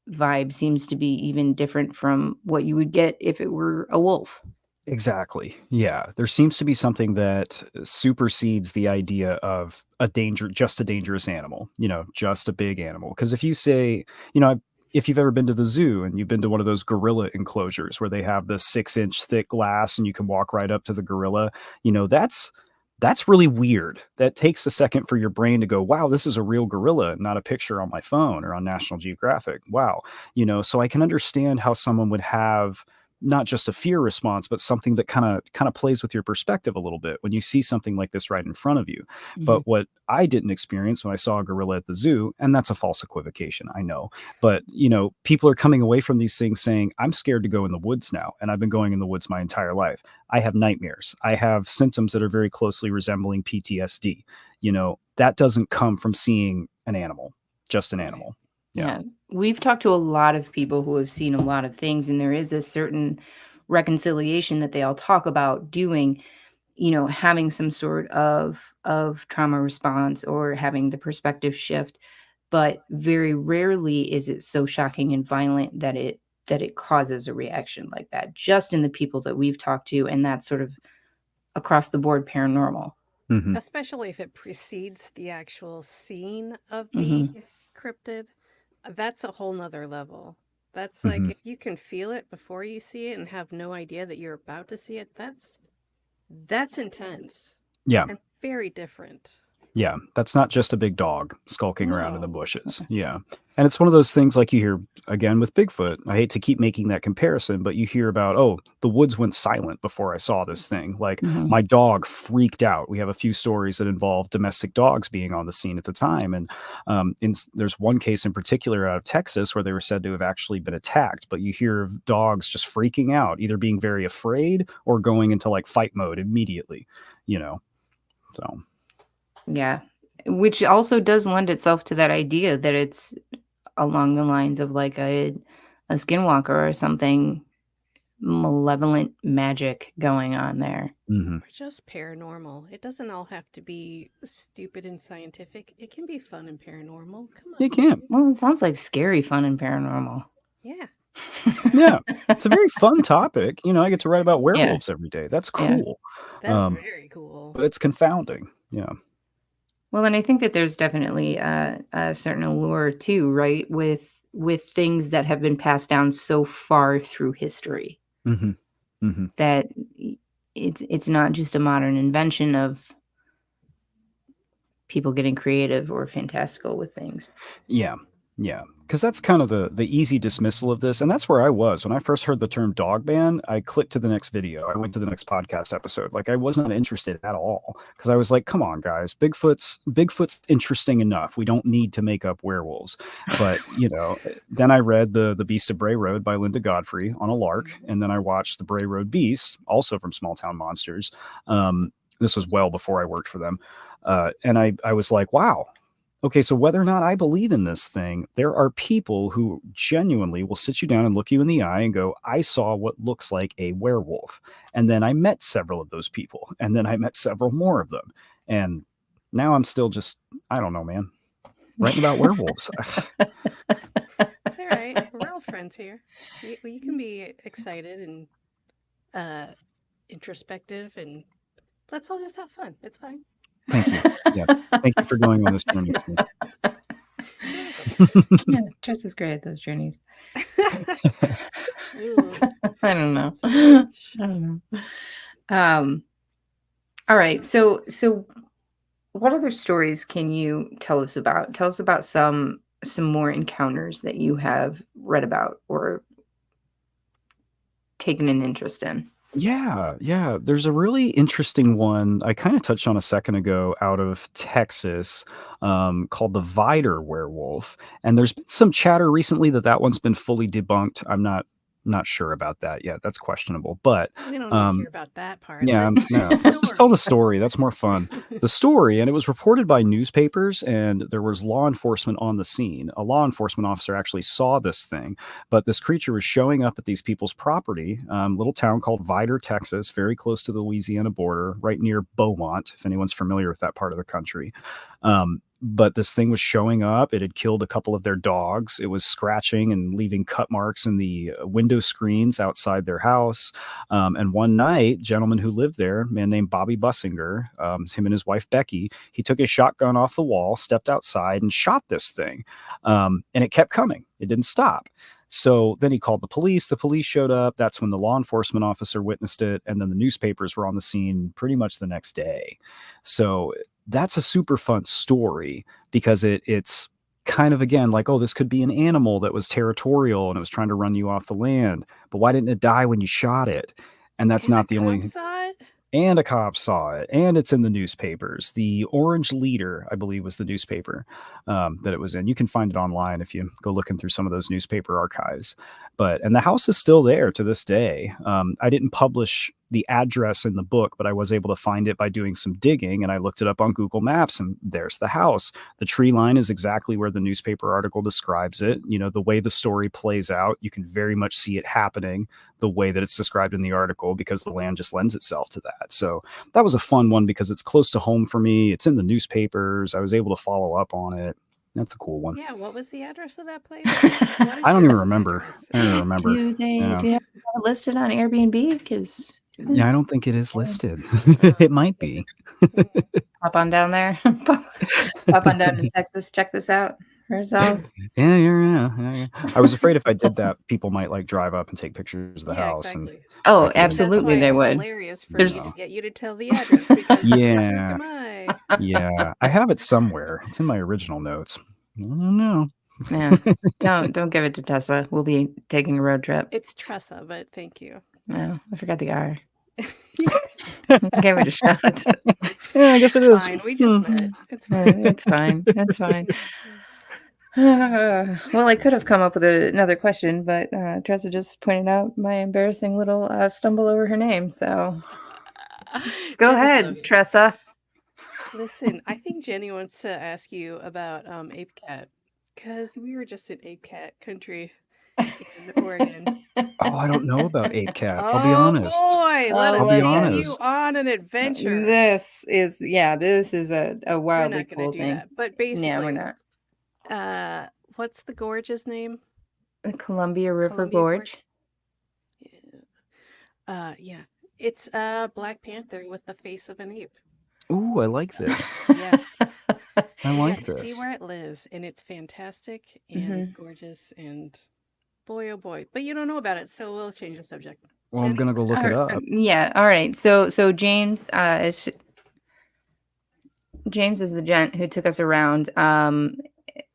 vibe seems to be even different from what you would get if it were a wolf.
Exactly. Yeah. There seems to be something that supersedes the idea of just a dangerous animal, just a big animal. Because if you say, if you've ever been to the zoo and you've been to one of those gorilla enclosures where they have the 6-inch thick glass and you can walk right up to the gorilla, that's really weird. That takes a second for your brain to go, wow, this is a real gorilla, not a picture on my phone or on National Geographic. Wow. So I can understand how someone would have not just a fear response, but something that kind of plays with your perspective a little bit when you see something like this right in front of you. But what I didn't experience when I saw a gorilla at the zoo, and that's a false equivocation, I know, but people are coming away from these things saying, I'm scared to go in the woods now. And I've been going in the woods my entire life. I have nightmares. I have symptoms that are very closely resembling PTSD. That doesn't come from seeing an animal, just an animal. Yeah.
We've talked to a lot of people who have seen a lot of things, and there is a certain reconciliation that they all talk about doing, having some sort of trauma response or having the perspective shift. But very rarely is it so shocking and violent that it causes a reaction like that, just in the people that we've talked to, and that's sort of across the board paranormal.
Mhm.
Especially if it precedes the actual scene of
Mhm.
the cryptid. That's a whole nother level. That's like
Mhm.
if you can feel it before you see it and have no idea that you're about to see it, that's intense
Yeah.
and very different.
Yeah, that's not just a big dog skulking around in the
No.
bushes. Yeah. And it's one of those things like you hear again with Bigfoot. I hate to keep making that comparison, but you hear about, oh, the woods went silent before I saw this thing. Like
Mhm.
my dog freaked out. We have a few stories that involve domestic dogs being on the scene at the time. And there's one case in particular out of Texas where they were said to have actually been attacked, but you hear of dogs just freaking out, either being very afraid or going into like fight mode immediately, so.
Yeah. Which also does lend itself to that idea that it's along the lines of like a skinwalker or something, malevolent magic going on there.
Mhm.
Or just paranormal. It doesn't all have to be stupid and scientific. It can be fun and paranormal. Come on.
It can.
Well, it sounds like scary, fun, and paranormal.
Yeah.
Yeah, it's a very fun topic. I get to write about
Yeah.
werewolves every day. That's
Yeah.
cool.
That's
Um,
very cool.
but it's confounding. Yeah.
Well, and I think that there's definitely a certain allure too, right? With things that have been passed down so far through history
Hmm. Hmm.
that it's not just a modern invention of people getting creative or fantastical with things.
Yeah. Yeah. Because that's kind of the easy dismissal of this. And that's where I was. When I first heard the term Dogman, I clicked to the next video. I went to the next podcast episode. Like I was not interested at all. Because I was like, come on, guys, Bigfoot's interesting enough. We don't need to make up werewolves. But, then I read the Beast of Bray Road by Linda Godfrey on a lark. And then I watched the Bray Road Beast, also from Small Town Monsters. This was well before I worked for them. And I was like, wow. Okay, so whether or not I believe in this thing, there are people who genuinely will sit you down and look you in the eye and go, I saw what looks like a werewolf. And then I met several of those people. And then I met several more of them. And now I'm still just, I don't know, man, writing about werewolves.
It's all right. We're all friends here. You can be excited and introspective, and let's all just have fun. It's fine.
Thank you. Yes. Thank you for going on this journey with me.
Yeah, Tressa's great at those journeys.
Ooh,
I don't know.
so much.
I don't know. All right. So what other stories can you tell us about? Tell us about some more encounters that you have read about or taken an interest in.
Yeah. There's a really interesting one I kind of touched on a second ago out of Texas, called the Vider werewolf. And there's been some chatter recently that one's been fully debunked. I'm not sure about that yet. That's questionable. But
We don't need to hear about that part.
yeah,
Let's
no,
tell the
just tell the
story.
story. That's more fun. The story, and it was reported by newspapers, and there was law enforcement on the scene. A law enforcement officer actually saw this thing, but this creature was showing up at these people's property, little town called Vider, Texas, very close to the Louisiana border, right near Beaumont, if anyone's familiar with that part of the country. But this thing was showing up. It had killed a couple of their dogs. It was scratching and leaving cut marks in the window screens outside their house. And one night, gentleman who lived there, a man named Bobby Bussinger, him and his wife Becky, he took his shotgun off the wall, stepped outside, and shot this thing. And it kept coming. It didn't stop. So then he called the police. The police showed up. That's when the law enforcement officer witnessed it. And then the newspapers were on the scene pretty much the next day. So that's a super fun story because it's kind of, again, like, oh, this could be an animal that was territorial and it was trying to run you off the land. But why didn't it die when you shot it? And that's
And
not
the
the only.
cop saw it?
And a cop saw it, and it's in the newspapers. The Orange Leader, I believe, was the newspaper that it was in. You can find it online if you go looking through some of those newspaper archives. And the house is still there to this day. I didn't publish the address in the book, but I was able to find it by doing some digging, and I looked it up on Google Maps, and there's the house. The tree line is exactly where the newspaper article describes it. The way the story plays out, you can very much see it happening. the way that it's described in the article, because the land just lends itself to that. So that was a fun one because it's close to home for me. It's in the newspapers. I was able to follow up on it. That's a cool one.
Yeah, what was the address of that place? What is
I don't
your
even
home
remember.
address?
I don't even remember.
Do they
Yeah.
do you have it listed on Airbnb? Because
Yeah, I don't think it is listed.
Oh.
It might be.
pop on down there, pop on down to Texas, check this out ourselves.
Yeah. I was afraid if I did that, people might like drive up and take pictures of the
Yeah,
house.
exactly.
Oh,
And
absolutely,
That's why
they
it's
would.
hilarious for
There's-
me to get you to tell the address because
Yeah.
am I?
Yeah, I have it somewhere. It's in my original notes. I don't know.
Yeah, don't give it to Tessa. We'll be taking a road trip.
It's Tressa, but thank you.
No, I forgot the R. Give it a shot.
Yeah, I guess it is.
Fine, we just met. It's fine.
It's fine. It's fine. Well, I could have come up with another question, but Tressa just pointed out my embarrassing little stumble over her name. So go
Jeni's
ahead,
love you.
Tressa.
Listen, I think Jeni wants to ask you about Ape Cat because we were just in Ape Cat country in Oregon.
Oh, I don't know about Ape Cat. I'll be honest.
Boy, let
I'll
us
be
take you
honest.
on an adventure.
This is a
We're
wildly
not going
cool
to do
thing.
that, but
No,
basically,
we're not.
what's the gorge's name?
The Columbia River
Columbia
Gorge.
Yeah, it's a Black Panther with the face of an ape.
Ooh, I like this.
Yes.
I
You
like
get to see
this.
where it lives, and it's fantastic and gorgeous, and boy, oh boy. But you don't know about it, so we'll change the subject.
Well, I'm
Jeni?
gonna go look it up.
Yeah. All right. So James, James is the gent who took us around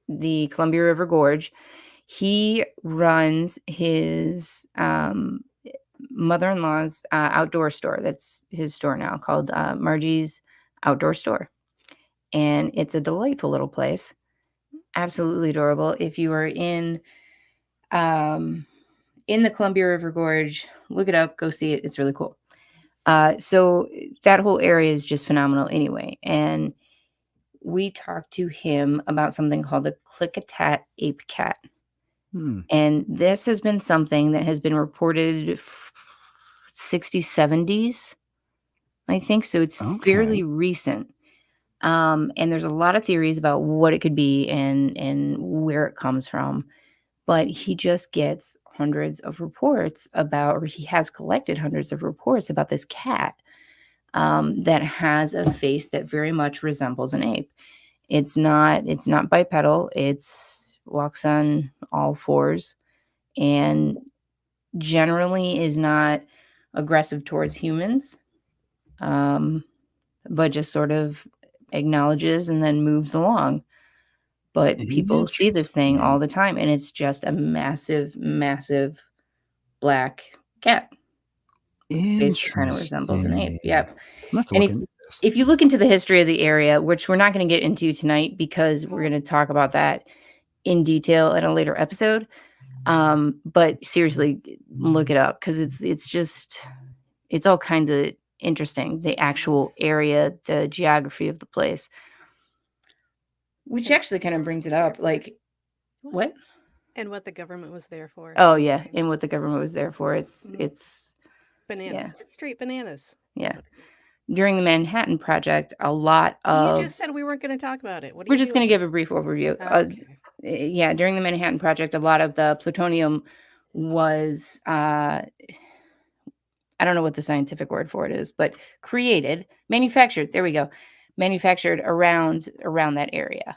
the Columbia River Gorge. He runs his mother-in-law's outdoor store. That's his store now, called Margie's Outdoor Store. And it's a delightful little place. Absolutely adorable. If you are in the Columbia River Gorge, look it up, go see it. It's really cool. So that whole area is just phenomenal anyway. And we talked to him about something called the Klickitat ape cat. And this has been something that has been reported 60s, 70s, I think. So it's fairly recent. And there's a lot of theories about what it could be and where it comes from. But he just gets hundreds of reports about, or he has collected hundreds of reports about this cat that has a face that very much resembles an ape. It's not bipedal. It's walks on all fours and generally is not aggressive towards humans, but just sort of acknowledges and then moves along. But people see this thing all the time, and it's just a massive, massive black cat. Face that kind of resembles an ape. Yep. And if you look into the history of the area, which we're not going to get into tonight because we're going to talk about that in detail in a later episode. But seriously, look it up because it's all kinds of interesting. The actual area, the geography of the place. Which actually kind of brings it up. Like, what?
And what the government was there for.
Oh, yeah. And what the government was there for. It's
bananas.
Yeah.
It's straight bananas.
Yeah. During the Manhattan Project, a lot of...
You just said we weren't going to talk about it. What are
We're
you
just going to give a brief overview.
Okay.
Yeah, during the Manhattan Project, a lot of the plutonium was... I don't know what the scientific word for it is, but manufactured, there we go, manufactured around that area.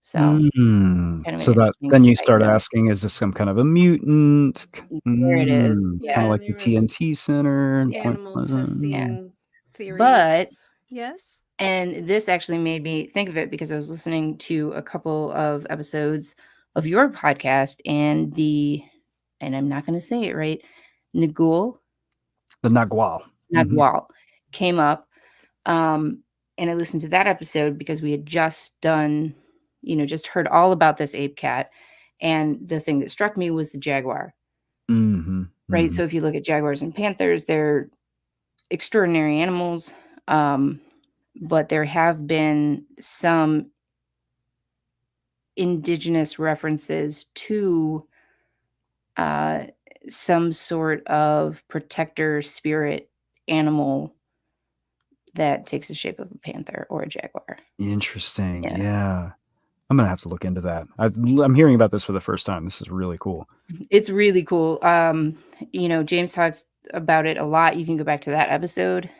So, kind of
so that then you start asking, is this some kind of a mutant?
There it is.
Kind of like the TNT Center.
Animal testing theories.
But
yes.
And this actually made me think of it because I was listening to a couple of episodes of your podcast and I'm not going to say it right, Nagual.
The Nagual.
Nagual came up. And I listened to that episode because we had just done, just heard all about this ape cat. And the thing that struck me was the jaguar. Right. So if you look at jaguars and panthers, they're extraordinary animals. But there have been some indigenous references to some sort of protector spirit animal that takes the shape of a panther or a jaguar.
Interesting.
Yeah.
Yeah. I'm gonna have to look into that. I'm hearing about this for the first time. This is really cool.
It's really cool. James talks about it a lot. You can go back to that episode.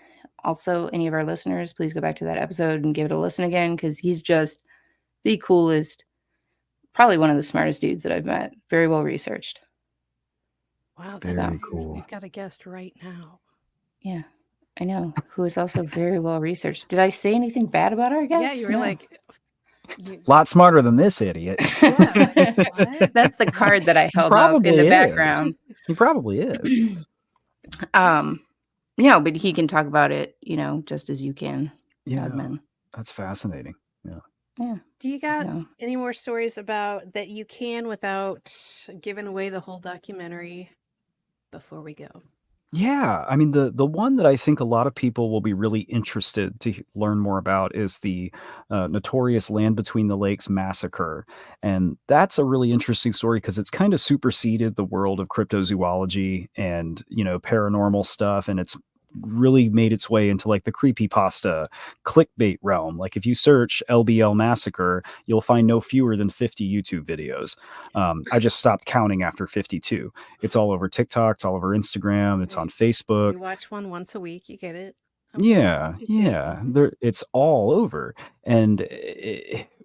Also, any of our listeners, please go back to that episode and give it a listen again, because he's just the coolest, probably one of the smartest dudes that I've met. Very well researched.
Wow,
Very
that's
cool.
We've got a guest right now.
Yeah, I know. Who is also very well researched. Did I say anything bad about our guest?
Yeah, you were
No.
like,
A lot smarter than this idiot.
yeah, like, what?
That's the card that I held up in
probably
the
is.
background.
He probably is.
But he can talk about it, just as you can.
Yeah,
Dogmen.
that's fascinating. Yeah.
Yeah.
Do you got
So,
any more stories about that you can without giving away the whole documentary before we go?
Yeah, I mean the one that I think a lot of people will be really interested to learn more about is the notorious Land Between the Lakes massacre, and that's a really interesting story because it's kind of superseded the world of cryptozoology and paranormal stuff, and it's really made its way into like the creepypasta clickbait realm. Like if you search LBL massacre, you'll find no fewer than 50 YouTube videos. I just stopped counting after 52. It's all over TikTok, it's all over Instagram, it's on Facebook.
You watch one once a week, you get it.
Yeah,
52.
yeah. It's all over. And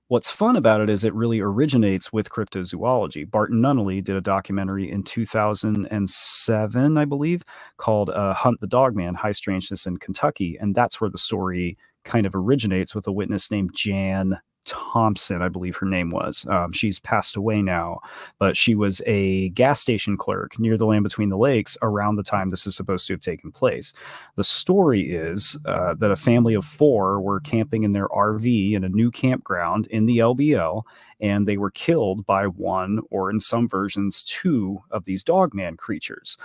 what's fun about it is it really originates with cryptozoology. Barton Nunnally did a documentary in 2007, I believe, called Hunt the Dogman, High Strangeness in Kentucky. And that's where the story kind of originates, with a witness named Jan Thompson, I believe her name was. She's passed away now, but she was a gas station clerk near the Land Between the Lakes around the time this is supposed to have taken place. The story is that a family of 4 were camping in their RV in a new campground in the LBL, and they were killed by one, or in some versions, 2 of these dogman creatures.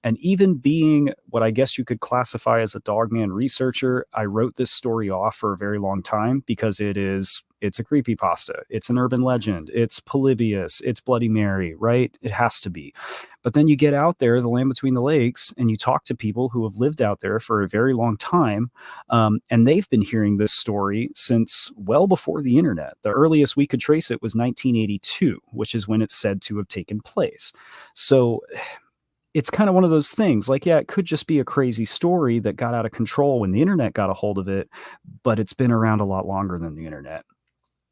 And even being what I guess you could classify as a dogman researcher, I wrote this story off for a very long time because it's a creepypasta. It's an urban legend. It's Polybius. It's Bloody Mary, right? It has to be. But then you get out there, the Land Between the Lakes, and you talk to people who have lived out there for a very long time. And they've been hearing this story since well before the internet. The earliest we could trace it was 1982, which is when it's said to have taken place. So it's kind of one of those things, like, yeah, it could just be a crazy story that got out of control when the internet got a hold of it, but it's been around a lot longer than the internet.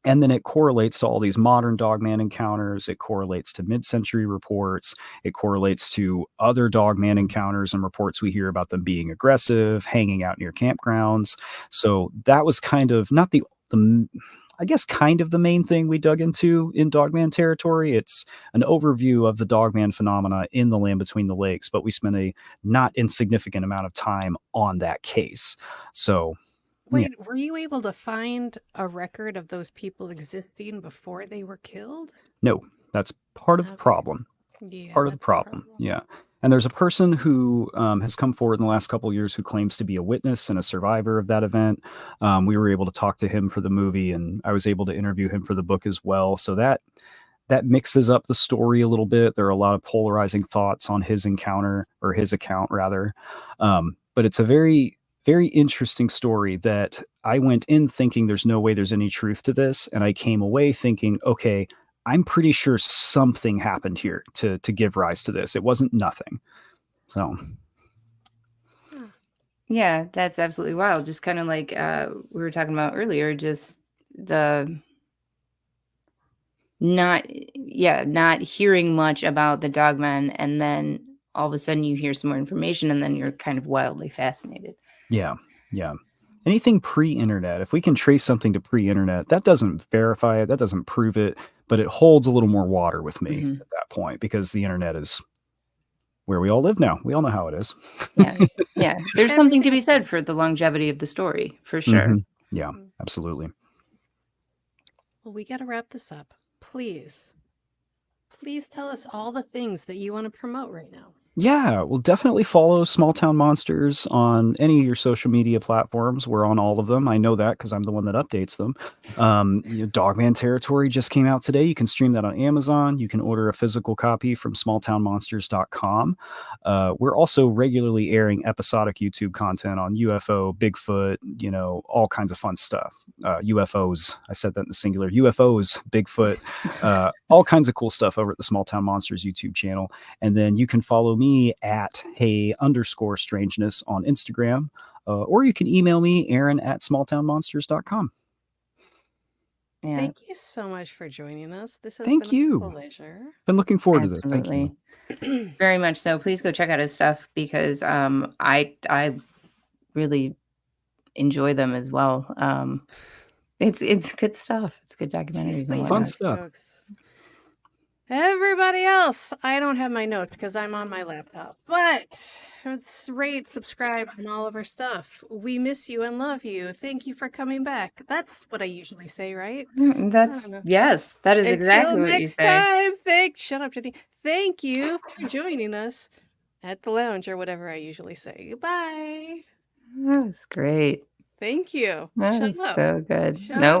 And then it correlates to all these modern dogman encounters. It correlates to mid-century reports. It correlates to other dogman encounters and reports we hear about them being aggressive, hanging out near campgrounds. So that was kind of not I guess kind of the main thing we dug into in Dogman territory. It's an overview of the Dogman phenomena in the Land Between the Lakes, but we spent a not insignificant amount of time on that case. So
Wait, were you able to find a record of those people existing before they were killed?
no, that's part of the problem.
Yeah,
Part of the
that's
problem. Yeah. And there's a person who has come forward in the last couple of years who claims to be a witness and a survivor of that event. We were able to talk to him for the movie, and I was able to interview him for the book as well. So that mixes up the story a little bit. There are a lot of polarizing thoughts on his encounter, or his account rather. But it's a very, very interesting story that I went in thinking there's no way there's any truth to this. And I came away thinking, okay, I'm pretty sure something happened here to give rise to this. It wasn't nothing. So
yeah, that's absolutely wild. Just kind of like we were talking about earlier, just the not hearing much about the dogmen, and then all of a sudden you hear some more information, and then you're kind of wildly fascinated.
yeah. Anything pre-internet, if we can trace something to pre-internet, that doesn't verify it, that doesn't prove it, but it holds a little more water with me at that point, because the internet is where we all live now. We all know how it is.
Yeah. There's something to be said for the longevity of the story, for sure.
Mm-hmm. Yeah, absolutely.
Well, we got to wrap this up. Please tell us all the things that you want to promote right now.
Yeah, well, definitely follow Small Town Monsters on any of your social media platforms. We're on all of them. I know that because I'm the one that updates them. Dogman Territory just came out today. You can stream that on Amazon. You can order a physical copy from smalltownmonsters.com. We're also regularly airing episodic YouTube content on UFO, Bigfoot, all kinds of fun stuff. UFOs, I said that in the singular. UFOs, Bigfoot, all kinds of cool stuff over at the Small Town Monsters YouTube channel. And then you can follow me at hey_strangeness on Instagram, or you can email me, Aaron@smalltownmonsters.com.
Yeah,
Thank you so much for joining us. This has
Thank
been
you.
a pleasure.
Been looking forward to this. Thank
absolutely.
you.
Very much so. Please go check out his stuff because I really enjoy them as well. It's good stuff. It's good documentaries and
Wait,
Fun
whatnot.
stuff.
folks. Everybody else, I don't have my notes because I'm on my laptop. But rate, subscribe, and all of our stuff. We miss you and love you. Thank you for coming back. That's what I usually say, right?
That's
know.
yes, that is
Until
exactly what you
next
say.
time, shut up, Jeni. Thank you for joining us at the lounge or whatever I usually say. Goodbye.
That was great.
Thank you.
That
Shut
was
up.
so good.
Shut
Nope.
up.